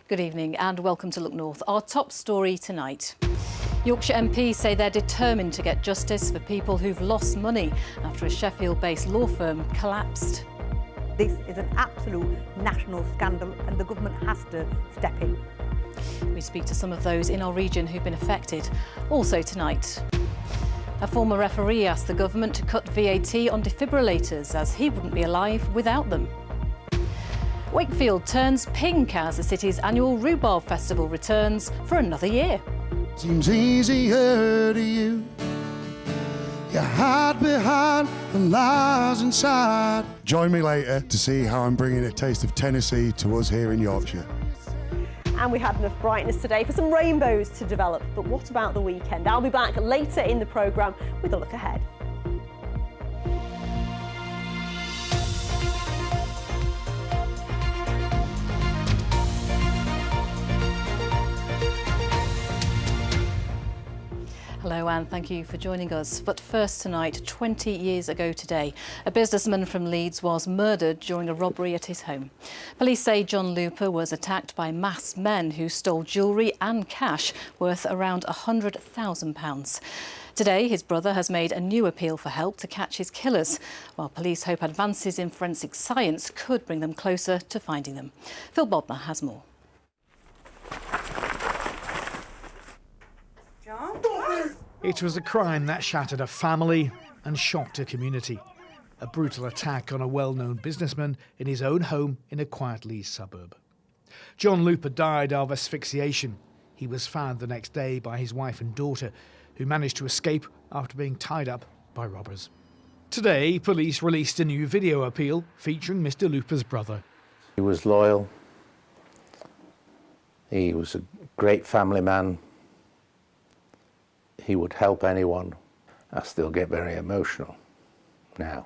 Good evening and welcome to Look North. Our top story tonight. Yorkshire MPs say they're determined to get justice for people who've lost money after a Sheffield-based law firm collapsed. This is an absolute national scandal and the government has to step in. We speak to some of those in our region who've been affected. Also tonight, a former referee asked the government to cut VAT on defibrillators as he wouldn't be alive without them. Wakefield turns pink as the city's annual Rhubarb Festival returns for another year. Seems easier to you. You hide behind the lies inside. Join me later to see how I'm bringing a taste of Tennessee to us here in Yorkshire. And we had enough brightness today for some rainbows to develop. But what about the weekend? I'll be back later in the programme with a look ahead. Hello and thank you for joining us. But first tonight, 20 years ago today, a businessman from Leeds was murdered during a robbery at his home. Police say John Looper was attacked by masked men who stole jewellery and cash worth around £100,000. Today, his brother has made a new appeal for help to catch his killers, while police hope advances in forensic science could bring them closer to finding them. Phil Bodmer has more. It was a crime that shattered a family and shocked a community. A brutal attack on a well-known businessman in his own home in a quiet Leeds suburb. John Looper died of asphyxiation. He was found the next day by his wife and daughter, who managed to escape after being tied up by robbers. Today, police released a new video appeal featuring Mr. Looper's brother. He was loyal. He was a great family man. He would help anyone. I still get very emotional now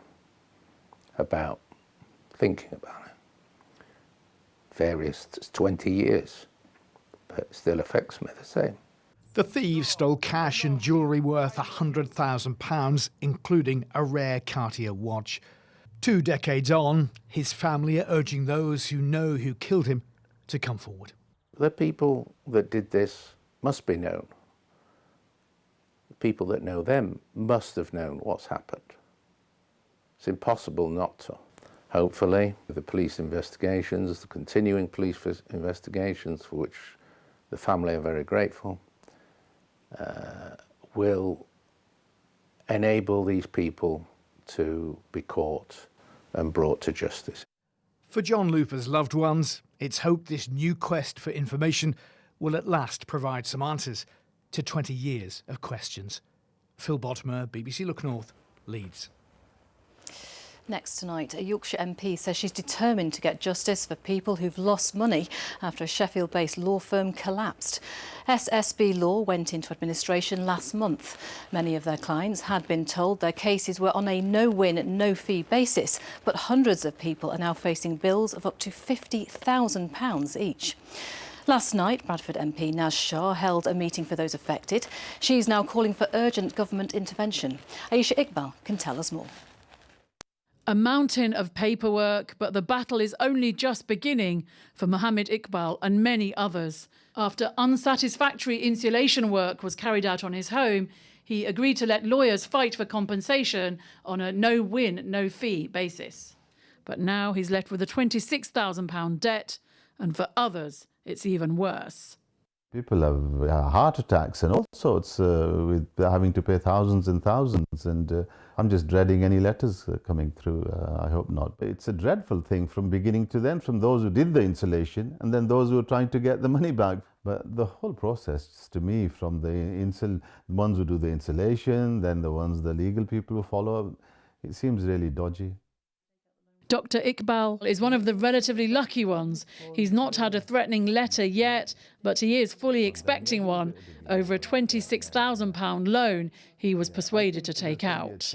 about thinking about it. Various 20 years, but it still affects me the same. The thieves stole cash and jewellery worth £100,000, including a rare Cartier watch. 2 decades on, his family are urging those who know who killed him to come forward. The people that did this must be known. People that know them must have known what's happened. It's impossible not to. Hopefully, the police investigations, the continuing police investigations, for which the family are very grateful, will enable these people to be caught and brought to justice. For John Looper's loved ones, it's hoped this new quest for information will at last provide some answers to 20 years of questions. Phil Bodmer, BBC Look North, Leeds. Next tonight, a Yorkshire MP says she's determined to get justice for people who've lost money after a Sheffield-based law firm collapsed. SSB Law went into administration last month. Many of their clients had been told their cases were on a no-win, no-fee basis, but hundreds of people are now facing bills of up to £50,000 each. Last night, Bradford MP Naz Shah held a meeting for those affected. She's now calling for urgent government intervention. Aisha Iqbal can tell us more. A mountain of paperwork, but the battle is only just beginning for Mohammed Iqbal and many others. After unsatisfactory insulation work was carried out on his home, he agreed to let lawyers fight for compensation on a no-win, no-fee basis. But now he's left with a £26,000 debt, and for others, it's even worse. People have heart attacks and all sorts with having to pay thousands and thousands, and I'm just dreading any letters coming through. I hope not. It's a dreadful thing from beginning to end, from those who did the insulation and then those who are trying to get the money back. But the whole process, to me, from the ones who do the insulation, then the legal people who follow, it seems really dodgy. Dr. Iqbal is one of the relatively lucky ones. He's not had a threatening letter yet, but he is fully expecting one over a £26,000 loan he was persuaded to take out.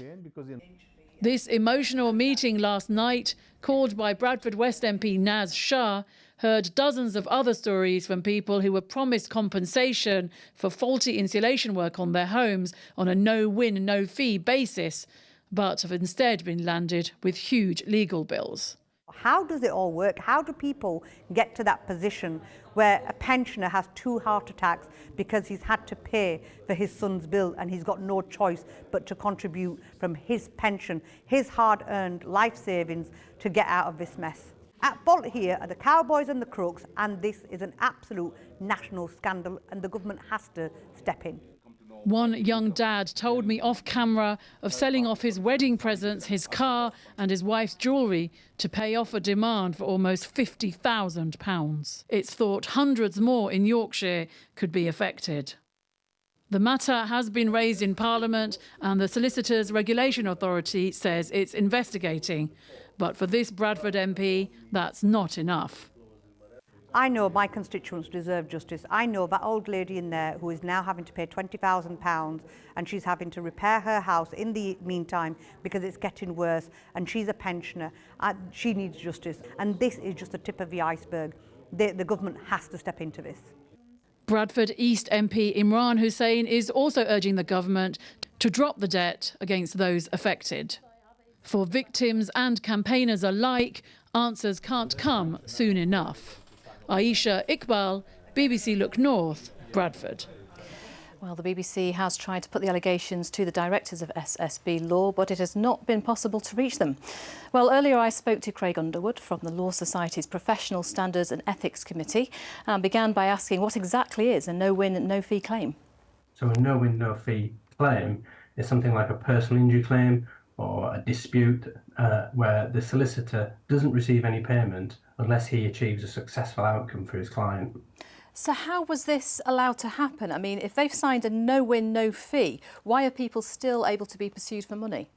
This emotional meeting last night, called by Bradford West MP Naz Shah, heard dozens of other stories from people who were promised compensation for faulty insulation work on their homes on a no-win, no-fee basis, but have instead been landed with huge legal bills. How does it all work? How do people get to that position where a pensioner has 2 heart attacks because he's had to pay for his son's bill and he's got no choice but to contribute from his pension, his hard-earned life savings, to get out of this mess? At fault here are the cowboys and the crooks, and this is an absolute national scandal, and the government has to step in. One young dad told me off camera of selling off his wedding presents, his car and his wife's jewellery to pay off a demand for almost £50,000. It's thought hundreds more in Yorkshire could be affected. The matter has been raised in Parliament and the Solicitors Regulation Authority says it's investigating. But for this Bradford MP, that's not enough. I know my constituents deserve justice. I know that old lady in there who is now having to pay £20,000 and she's having to repair her house in the meantime because it's getting worse, and she's a pensioner. She needs justice, and this is just the tip of the iceberg. The government has to step into this. Bradford East MP Imran Hussain is also urging the government to drop the debt against those affected. For victims and campaigners alike, answers can't come soon enough. Aisha Iqbal, BBC Look North, Bradford. Well, the BBC has tried to put the allegations to the directors of SSB Law, but it has not been possible to reach them. Well, earlier I spoke to Craig Underwood from the Law Society's Professional Standards and Ethics Committee and began by asking what exactly is a no-win, no-fee claim. So a no-win, no-fee claim is something like a personal injury claim or a dispute where the solicitor doesn't receive any payment unless he achieves a successful outcome for his client. So how was this allowed to happen? I mean, if they've signed a no-win, no-fee, why are people still able to be pursued for money?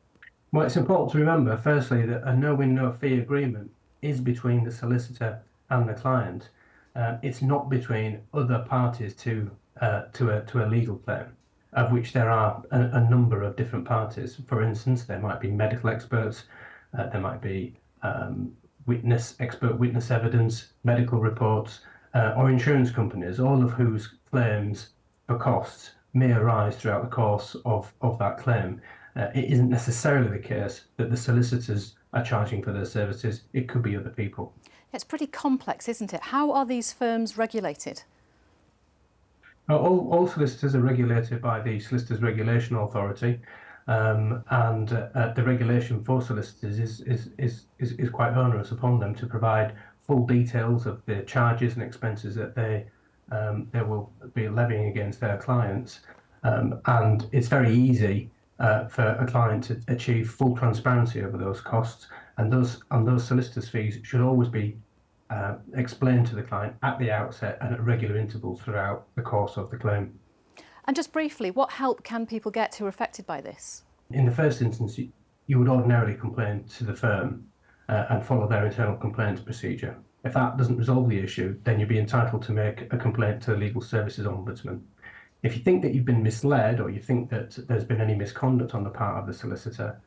Well, it's important to remember, firstly, that a no-win, no-fee agreement is between the solicitor and the client. It's not between other parties to a legal claim, of which there are a number of different parties. For instance, there might be medical experts, there might be expert witness evidence, medical reports, or insurance companies, all of whose claims for costs may arise throughout the course of that claim. It isn't necessarily the case that the solicitors are charging for their services. It could be other people. It's pretty complex, isn't it? How are these firms regulated? All solicitors are regulated by the Solicitors Regulation Authority, and the regulation for solicitors is quite onerous upon them to provide full details of the charges and expenses that they will be levying against their clients, and it's very easy for a client to achieve full transparency over those costs, and those solicitors' fees should always be explained to the client at the outset and at regular intervals throughout the course of the claim. And just briefly, what help can people get who are affected by this? In the first instance, you would ordinarily complain to the firm and follow their internal complaints procedure. If that doesn't resolve the issue, then you'd be entitled to make a complaint to the Legal Services Ombudsman. If you think that you've been misled or you think that there's been any misconduct on the part of the solicitor,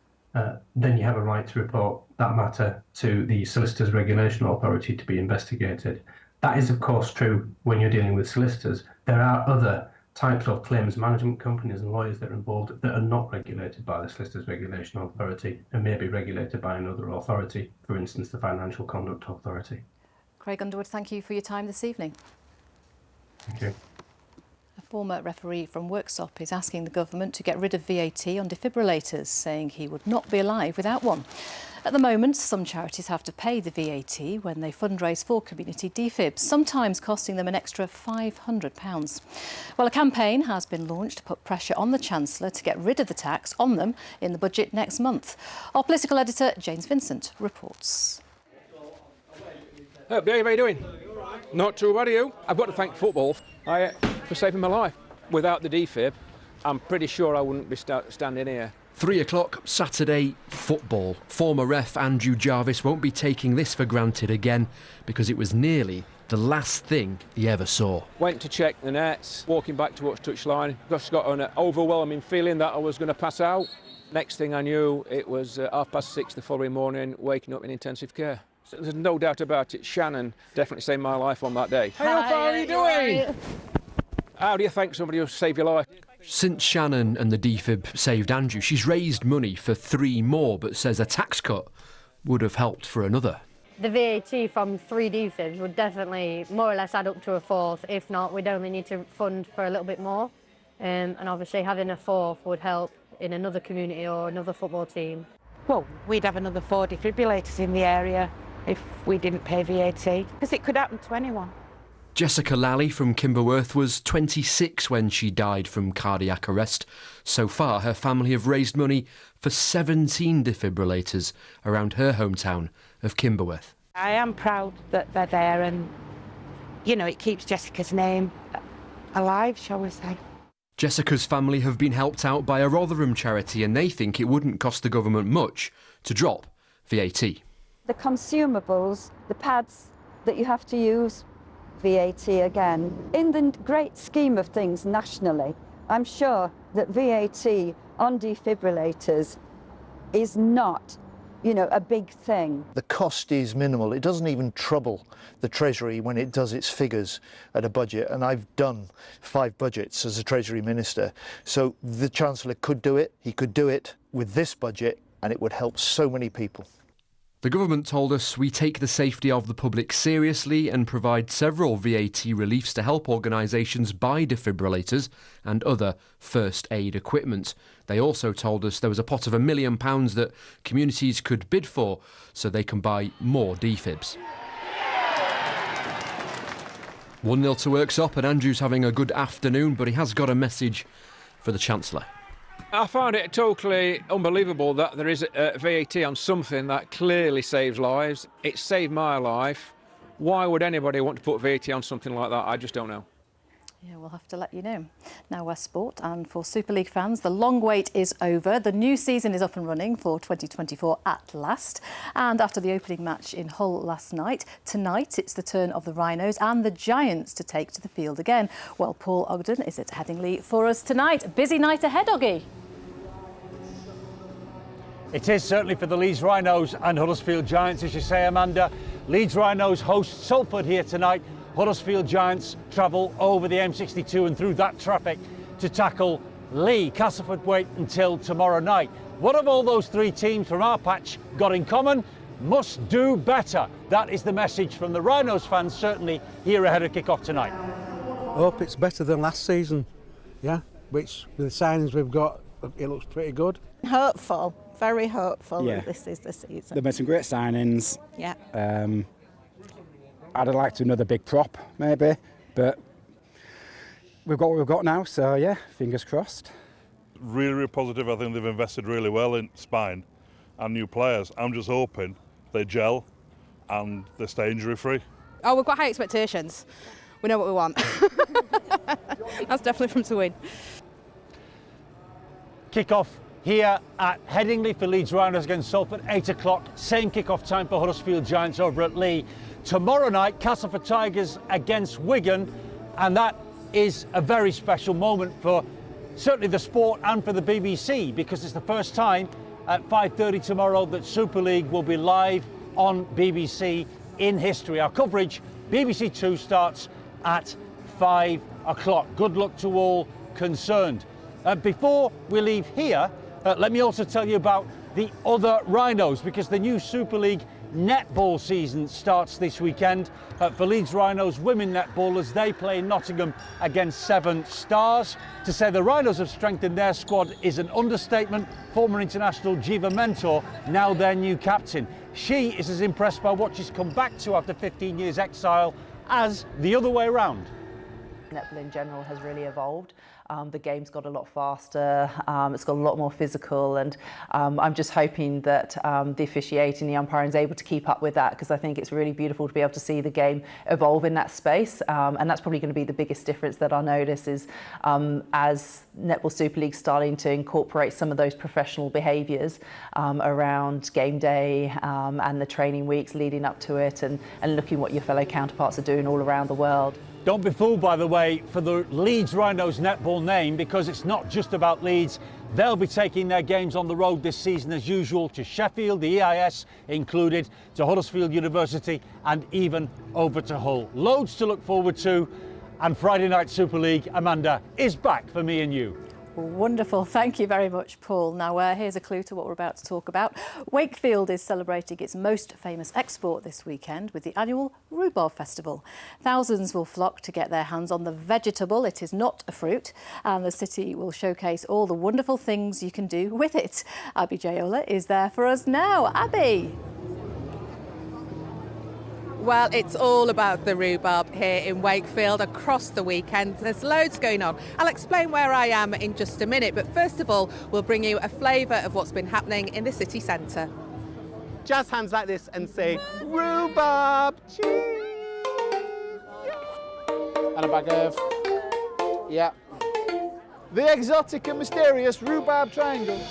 then you have a right to report that matter to the Solicitors Regulation Authority to be investigated. That is, of course, true when you're dealing with solicitors. There are other types of claims management companies and lawyers that are involved that are not regulated by the Solicitors Regulation Authority and may be regulated by another authority, for instance, the Financial Conduct Authority. Craig Underwood, thank you for your time this evening. Thank you. A former referee from Worksop is asking the government to get rid of VAT on defibrillators, saying he would not be alive without one. At the moment, some charities have to pay the VAT when they fundraise for community defibs, sometimes costing them an extra £500. Well, a campaign has been launched to put pressure on the Chancellor to get rid of the tax on them in the budget next month. Our political editor, James Vincent, reports. Hey, Dave, how are you doing? Not too bad, are you? I've got to thank football for saving my life. Without the defib, I'm pretty sure I wouldn't be standing here. 3 o'clock Saturday, football. Former ref Andrew Jarvis won't be taking this for granted again because it was nearly the last thing he ever saw. Went to check the nets, walking back towards touchline. Just got an overwhelming feeling that I was going to pass out. Next thing I knew, it was 6:30 the following morning, waking up in intensive care. So there's no doubt about it. Shannon definitely saved my life on that day. Hey, how far are you doing? How do you thank somebody who saved your life? Since Shannon and the defib saved Andrew, she's raised money for 3 more, but says a tax cut would have helped for another. The VAT from 3 DFIBs would definitely more or less add up to a fourth. If not, we'd only need to fund for a little bit more. And obviously having a fourth would help in another community or another football team. Well, we'd have another 4 defibrillators in the area if we didn't pay VAT, because it could happen to anyone. Jessica Lally from Kimberworth was 26 when she died from cardiac arrest. So far, her family have raised money for 17 defibrillators around her hometown of Kimberworth. I am proud that they're there, and, you know, it keeps Jessica's name alive, shall we say. Jessica's family have been helped out by a Rotherham charity, and they think it wouldn't cost the government much to drop VAT. The consumables, the pads that you have to use, VAT again. In the great scheme of things nationally, I'm sure that VAT on defibrillators is not, you know, a big thing. The cost is minimal. It doesn't even trouble the Treasury when it does its figures at a budget, and I've done 5 budgets as a Treasury Minister. So the Chancellor could do it. He could do it with this budget, and it would help so many people. The government told us we take the safety of the public seriously and provide several VAT reliefs to help organisations buy defibrillators and other first aid equipment. They also told us there was a pot of £1 million that communities could bid for so they can buy more defibs. 1-0 to Worksop, and Andrew's having a good afternoon, but he has got a message for the Chancellor. I find it totally unbelievable that there is a VAT on something that clearly saves lives. It saved my life. Why would anybody want to put VAT on something like that? I just don't know. Yeah, we'll have to let you know. Now we're sport, and for Super League fans, the long wait is over. The new season is up and running for 2024 at last. And after the opening match in Hull last night, tonight it's the turn of the Rhinos and the Giants to take to the field again. Well, Paul Ogden is at Headingley for us tonight. A busy night ahead, Oggy. It is certainly for the Leeds Rhinos and Huddersfield Giants, as you say, Amanda. Leeds Rhinos host Salford here tonight. Huddersfield Giants travel over the M62 and through that traffic to tackle Lee. Castleford wait until tomorrow night. What have all those 3 teams from our patch got in common? Must do better. That is the message from the Rhinos fans, certainly here ahead of kick-off tonight. I hope it's better than last season, yeah, which with the signings we've got, it looks pretty good. Hopeful, very hopeful yeah. that this is the season. They've made some great signings. Yeah. I'd have liked another big prop, maybe, but we've got what we've got now, so yeah, fingers crossed. Really, really positive. I think they've invested really well in spine and new players. I'm just hoping they gel and they stay injury-free. Oh, we've got high expectations. We know what we want. That's definitely from to win. Kick-off here at Headingley for Leeds Rhinos against Salford, 8 o'clock. Same kick-off time for Huddersfield Giants over at Lee. Tomorrow night, Castleford Tigers against Wigan, and that is a very special moment for certainly the sport and for the BBC, because it's the first time at 5:30 tomorrow that Super League will be live on BBC in history. Our coverage, BBC Two, starts at 5 o'clock. Good luck to all concerned. Before we leave here, let me also tell you about the other Rhinos, because the new Super League netball season starts this weekend for Leeds Rhinos women netballers. They play in Nottingham against 7 Stars. To say the Rhinos have strengthened their squad is an understatement. Former international Jiva Mentor, now their new captain. She is as impressed by what she's come back to after 15 years exile as the other way around. Netball in general has really evolved. The game's got a lot faster, it's got a lot more physical, and I'm just hoping that the officiating, the umpiring is able to keep up with that, because I think it's really beautiful to be able to see the game evolve in that space, and that's probably going to be the biggest difference that I'll notice is as Netball Super League starting to incorporate some of those professional behaviours around game day and the training weeks leading up to it, and looking what your fellow counterparts are doing all around the world. Don't be fooled, by the way, for the Leeds Rhinos netball name, because it's not just about Leeds. They'll be taking their games on the road this season as usual, to Sheffield, the EIS included, to Huddersfield University, and even over to Hull. Loads to look forward to, and Friday Night Super League, Amanda, is back for me and you. Wonderful. Thank you very much, Paul. Now, here's a clue to what we're about to talk about. Wakefield is celebrating its most famous export this weekend with the annual Rhubarb Festival. Thousands will flock to get their hands on the vegetable. It is not a fruit, and the city will showcase all the wonderful things you can do with it. Abby Jayola is there for us now. Abby. Well, it's all about the rhubarb here in Wakefield across the weekend. There's loads going on. I'll explain where I am in just a minute, but first of all, we'll bring you a flavour of what's been happening in the city centre. Jazz hands like this and say, rhubarb, cheese! And a bag of, yeah. The exotic and mysterious rhubarb triangle.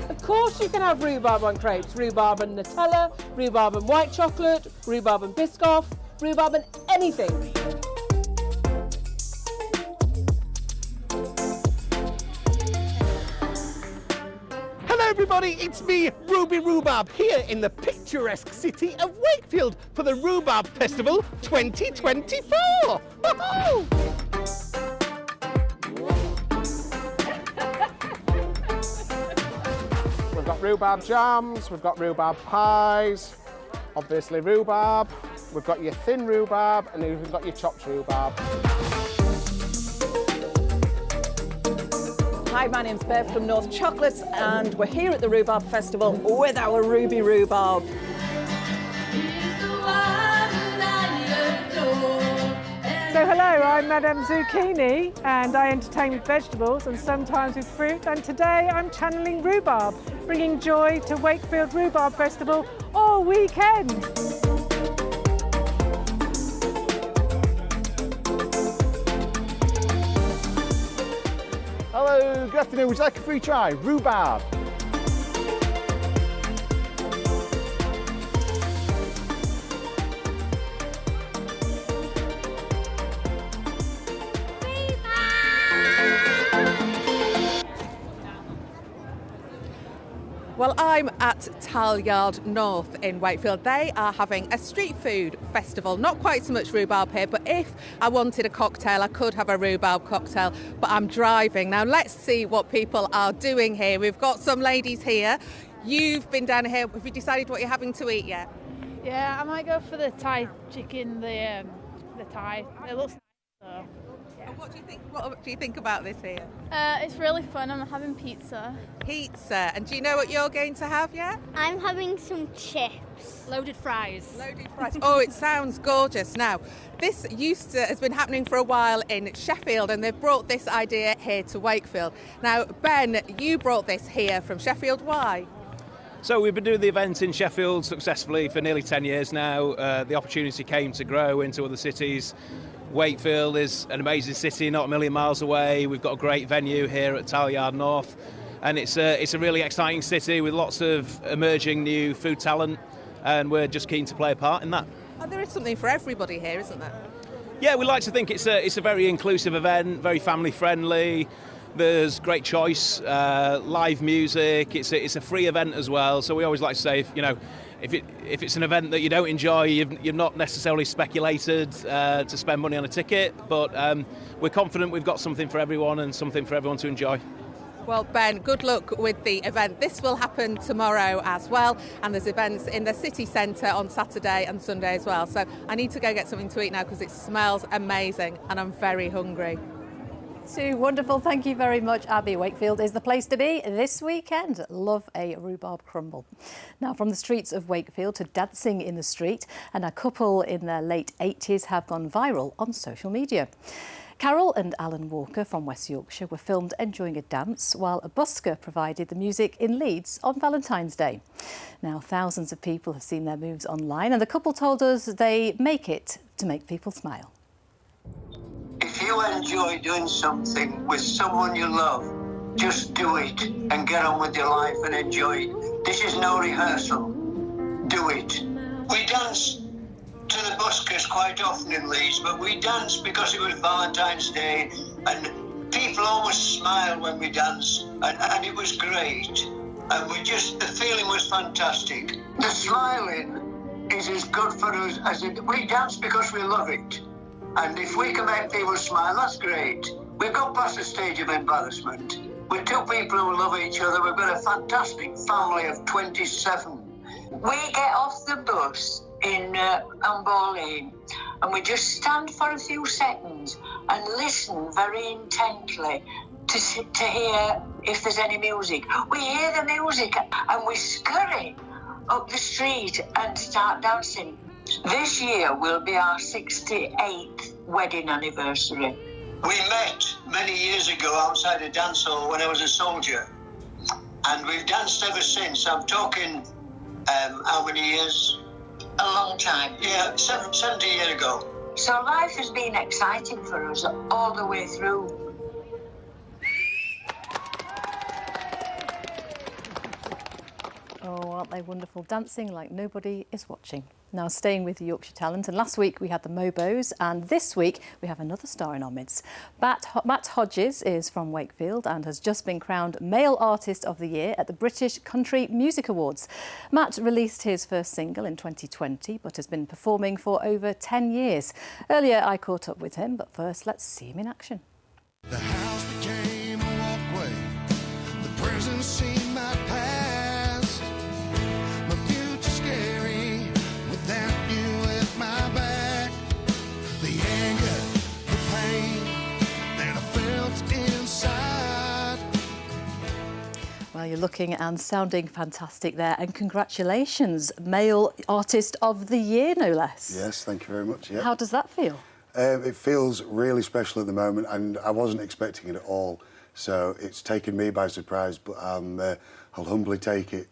Of course you can have rhubarb on crepes, rhubarb and Nutella, rhubarb and white chocolate, rhubarb and Biscoff, rhubarb and anything. Hello everybody, it's me, Ruby Rhubarb, here in the picturesque city of Wakefield for the Rhubarb Festival 2024! Woohoo! We've got rhubarb jams, we've got rhubarb pies, obviously rhubarb, we've got your thin rhubarb, and then we've got your chopped rhubarb. Hi, my name's Bev from North Chocolates, and we're here at the Rhubarb Festival with our Ruby Rhubarb. So hello, I'm Madame Zucchini and I entertain with vegetables and sometimes with fruit, and today I'm channeling rhubarb, bringing joy to Wakefield Rhubarb Festival all weekend. Hello, good afternoon, would you like a free try? Rhubarb. Well, I'm at Talyard North in Wakefield. They are having a street food festival. Not quite so much rhubarb here, but if I wanted a cocktail, I could have a rhubarb cocktail, but I'm driving. Now, let's see what people are doing here. We've got some ladies here. You've been down here. Have you decided what you're having to eat yet? Yeah, I might go for the Thai chicken, the Thai. It looks nice, so. And what do you think about this here? It's really fun. I'm having pizza. Pizza. And do you know what you're going to have yet? I'm having some chips. Loaded fries. Loaded fries. Oh, it sounds gorgeous. Now, this has been happening for a while in Sheffield, and they've brought this idea here to Wakefield. Now, Ben, you brought this here from Sheffield. Why? So we've been doing the event in Sheffield successfully for nearly 10 years now. The opportunity came to grow into other cities. Wakefield is an amazing city, not a million miles away. We've got a great venue here at Talyard North, and it's a really exciting city with lots of emerging new food talent, and we're just keen to play a part in that. Oh, there is something for everybody here, isn't there? Yeah, we like to think it's a very inclusive event, very family friendly. There's great choice, live music. It's a free event as well, so we always like to say, if it's an event that you don't enjoy, you've not necessarily speculated to spend money on a ticket, but we're confident we've got something for everyone and something for everyone to enjoy. Well, Ben, good luck with the event. This will happen tomorrow as well, and there's events in the city centre on Saturday and Sunday as well. So I need to go get something to eat now because it smells amazing and I'm very hungry. Too wonderful. Thank you very much, Abby. Wakefield is the place to be this weekend. Love a rhubarb crumble. Now, from the streets of Wakefield to dancing in the street, and a couple in their late 80s have gone viral on social media. Carol and Alan Walker from West Yorkshire were filmed enjoying a dance while a busker provided the music in Leeds on Valentine's Day. Now, thousands of people have seen their moves online, and the couple told us they make it to make people smile. If you enjoy doing something with someone you love, just do it and get on with your life and enjoy it. This is no rehearsal. Do it. We dance to the buskers quite often in Leeds, but we danced because it was Valentine's Day and people always smile when we dance, and it was great. And the feeling was fantastic. The smiling is as good for us as we dance because we love it. And if we can make people smile, that's great. We've got past the stage of embarrassment. We're two people who love each other. We've got a fantastic family of 27. We get off the bus in Amber Lane and we just stand for a few seconds and listen very intently to hear if there's any music. We hear the music and we scurry up the street and start dancing. This year will be our 68th wedding anniversary. We met many years ago outside a dance hall when I was a soldier. And we've danced ever since. I'm talking, how many years? A long time. Yeah, 70 years ago. So life has been exciting for us all the way through. Oh, aren't they wonderful? Dancing like nobody is watching. Now, staying with the Yorkshire talent, and last week we had the Mobos, and this week we have another star in our midst. Matt Hodges is from Wakefield and has just been crowned Male Artist of the Year at the British Country Music Awards. Matt released his first single in 2020, but has been performing for over 10 years. Earlier I caught up with him, but first let's see him in action. The house became a walkway, the prison seemed my past, my future scary without you at my back, the anger, the pain that I felt inside. Well, you're looking and sounding fantastic there, and congratulations, Male Artist of the Year, no less. Yes, thank you very much. Yeah. How does that feel? It feels really special at the moment, and I wasn't expecting it at all. So it's taken me by surprise, but I'll humbly take it.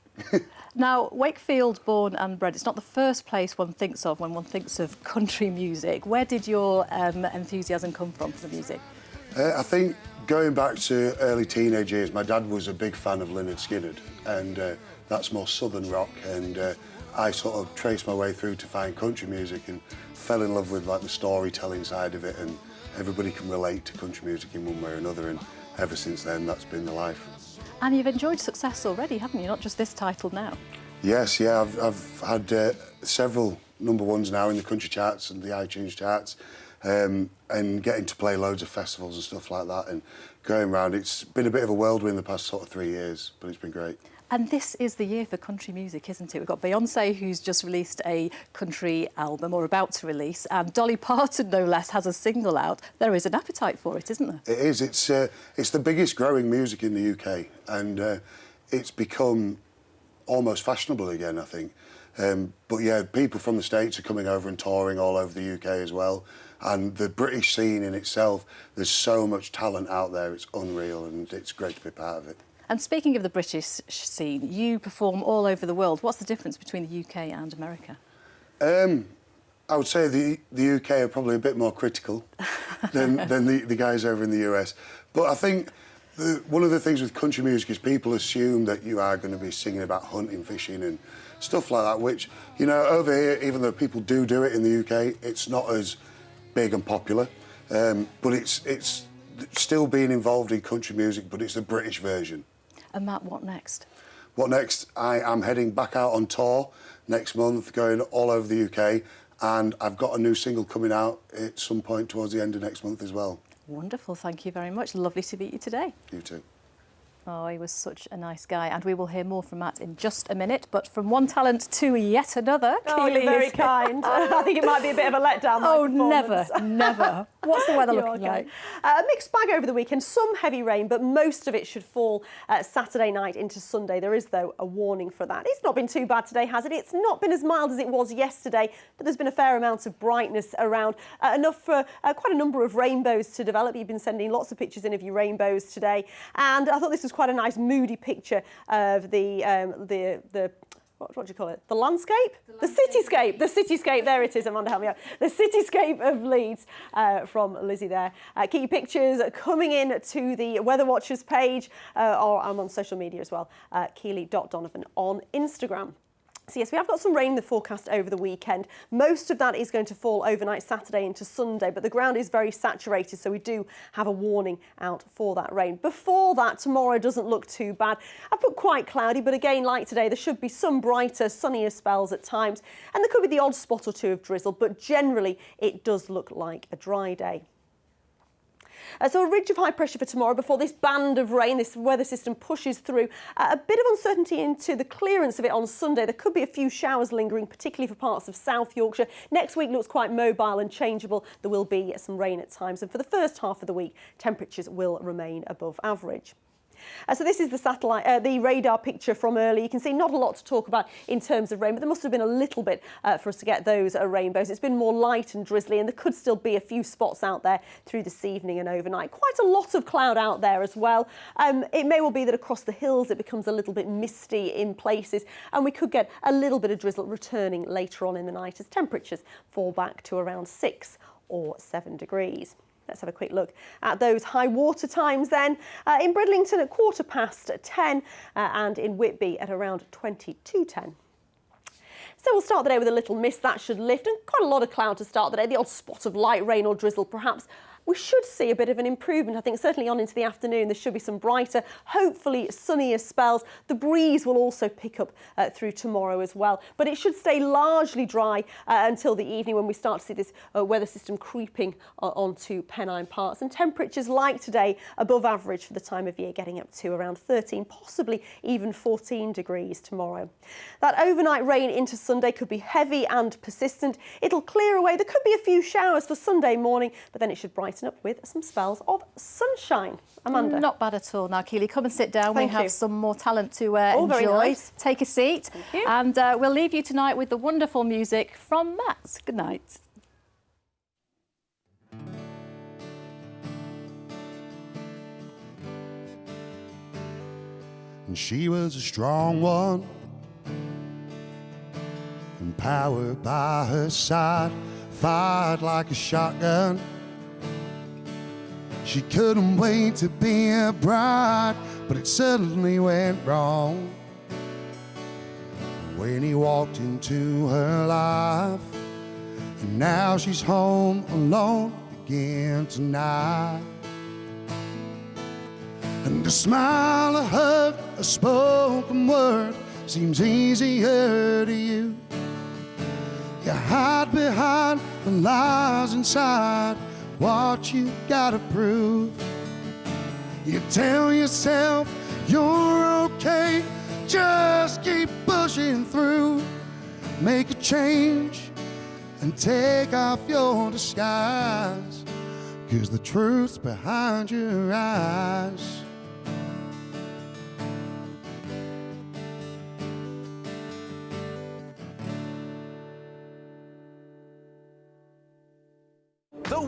Now, Wakefield, born and bred, it's not the first place one thinks of when one thinks of country music. Where did your enthusiasm come from for the music? I think going back to early teenage years, my dad was a big fan of Lynyrd Skynyrd, and that's more southern rock, and I sort of traced my way through to find country music and fell in love with like the storytelling side of it, and everybody can relate to country music in one way or another, and ever since then that's been the life. And you've enjoyed success already, haven't you? Not just this title now. Yes, yeah, I've had several number ones now in the country charts and the iTunes charts, and getting to play loads of festivals and stuff like that, and going around. It's been a bit of a whirlwind the past sort of 3 years, but it's been great. And this is the year for country music, isn't it? We've got Beyoncé, who's just released a country album, or about to release, and Dolly Parton, no less, has a single out. There is an appetite for it, isn't there? It is. It's the biggest growing music in the UK, and it's become almost fashionable again, I think. But yeah, people from the States are coming over and touring all over the UK as well. And the British scene in itself, there's so much talent out there, it's unreal, and it's great to be part of it. And speaking of the British scene, you perform all over the world. What's the difference between the UK and America? I would say the UK are probably a bit more critical than the guys over in the US. But I think one of the things with country music is people assume that you are going to be singing about hunting, fishing and stuff like that, which, you know, over here, even though people do it in the UK, it's not as big and popular. But it's still being involved in country music, but it's the British version. And Matt, what next? What next? I am heading back out on tour next month, going all over the UK, and I've got a new single coming out at some point towards the end of next month as well. Wonderful, thank you very much. Lovely to meet you today. You too. Oh, he was such a nice guy, and we will hear more from Matt in just a minute. But from one talent to yet another, oh, you're very kind. I think it might be a bit of a letdown. Oh, never, never. What's the weather looking like? A mixed bag over the weekend. Some heavy rain, but most of it should fall Saturday night into Sunday. There is, though, a warning for that. It's not been too bad today, has it? It's not been as mild as it was yesterday, but there's been a fair amount of brightness around, enough for quite a number of rainbows to develop. You've been sending lots of pictures in of your rainbows today, and I thought this was quite a nice moody picture of the what do you call it? The landscape? The cityscape. The cityscape. There it is. Amanda, help me out. The cityscape of Leeds from Lizzie there. Keep your pictures coming in to the Weather Watchers page, or I'm on social media as well, Keely.Donovan on Instagram. So yes, we have got some rain in the forecast over the weekend. Most of that is going to fall overnight Saturday into Sunday, but the ground is very saturated, so we do have a warning out for that rain. Before that, tomorrow doesn't look too bad. I've put quite cloudy, but again, like today, there should be some brighter, sunnier spells at times, and there could be the odd spot or two of drizzle, but generally it does look like a dry day. So a ridge of high pressure for tomorrow before this band of rain, this weather system pushes through. A bit of uncertainty into the clearance of it on Sunday. There could be a few showers lingering, particularly for parts of South Yorkshire. Next week looks quite mobile and changeable. There will be some rain at times. And for the first half of the week, temperatures will remain above average. So this is the radar picture from earlier. You can see not a lot to talk about in terms of rain, but there must have been a little bit for us to get those rainbows. It's been more light and drizzly, and there could still be a few spots out there through this evening and overnight. Quite a lot of cloud out there as well. It may well be that across the hills it becomes a little bit misty in places, and we could get a little bit of drizzle returning later on in the night as temperatures fall back to around 6 or 7 degrees. Let's have a quick look at those high water times then. In Bridlington at 10:15 and in Whitby at around 22:10. So we'll start the day with a little mist. That should lift, and quite a lot of cloud to start the day. The odd spot of light rain or drizzle perhaps. We should see a bit of an improvement. I think certainly on into the afternoon there should be some brighter, hopefully sunnier spells. The breeze will also pick up through tomorrow as well, but it should stay largely dry until the evening when we start to see this weather system creeping onto Pennine parts, and temperatures like today above average for the time of year, getting up to around 13, possibly even 14 degrees tomorrow. That overnight rain into Sunday could be heavy and persistent. It'll clear away. There could be a few showers for Sunday morning, but then it should brighten up with some spells of sunshine. Amanda? Not bad at all. Now, Keely, come and sit down. Thank we have you. some more talent to Oh, very enjoy. nice. Take a seat. Thank you. And we'll leave you tonight with the wonderful music from Matt. Good night. And she was a strong one, empowered by her side, fired like a shotgun. She couldn't wait to be a bride, but it suddenly went wrong when he walked into her life. And now she's home alone again tonight. And a smile, a hug, a spoken word seems easier to you. You hide behind the lies inside what you gotta prove. You tell yourself you're okay, just keep pushing through. Make a change and take off your disguise, 'cause the truth's behind your eyes.